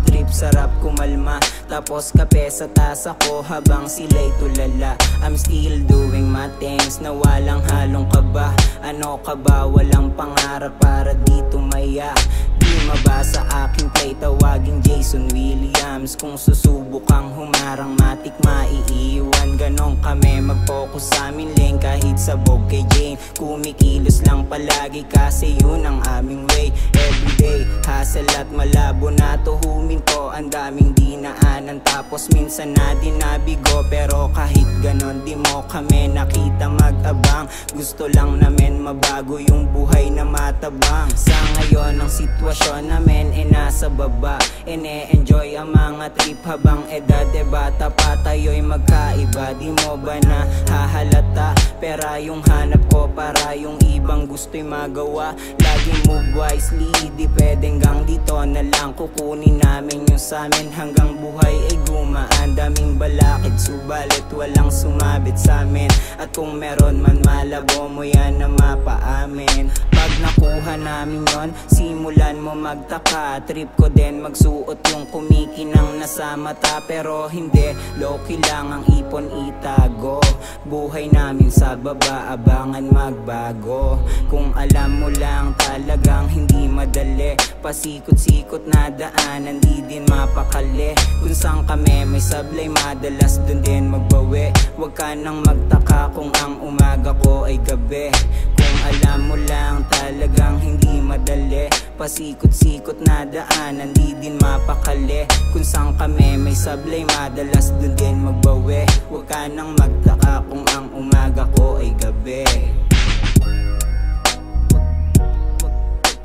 trip, sarap kumalma. Tapos kape sa tasa ko habang sila'y tulala. I'm still doing my things na walang halong kaba. Ano ka ba, walang pangarap para di tumaya. Di mabasa aking play, tawaging Jason Williams. Kung susubukang humarang, matik maiiwan. Ganon kami mag-focus sa amin lane, kahit sabog kay Jane. Kumikilos lang palagi kasi yun ang aming way. Everyday, hustle at malabo na tuhumin ko. Ang daming dinaanan tapos minsan na din nabigo. Pero kahit ganon di mo kami nakita mag-abang. Gusto lang namin mabago yung buhay na matabang. Sa ngayon ang sitwasyon namin ay nasa baba. Ine-enjoy ang mga trip habang edad e bata pa tayo'y magkaiba. Di mo ba na hahalata? Pera yung hanap ko para yung ibang gusto'y magawa. Laging move wisely, di pwedeng gang dito na lang. Kukunin namin yung samin hanggang buhay ay gumaan. Daming balakid subalit walang sumabit samin. At kung meron man malabo mo yan na mapaamin. Pag nakuha namin yon, simulan mo magtaka. Trip ko din magsuot yung kumikinang nasa mata. Pero hindi, low-key lang ang ipon itago. Buhay namin sa baba, abangan magbago. Kung alam mo lang talagang hindi madali. Pasikot-sikot na daanan, di din mapakali. Kung saan kami may sablay, madalas dun din magbawi. Huwag ka nang magtaka kung ang umaga ko ay gabi. Kung alam mo lang talagang hindi madali. Pasikot-sikot na daanan, di din mapakali. Kung saan kami may sablay, madalas dun din magbawi. Huwag ka nang magtaka kung ang umaga ko ay gabi.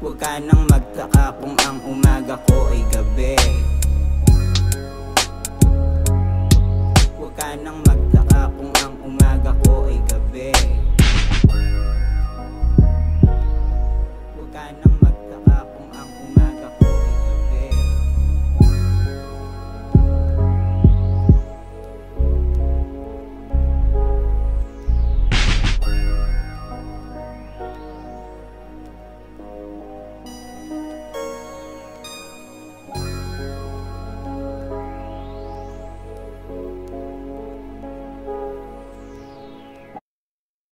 Huwag ka nang magtaka kung ang umaga ko ay gabi.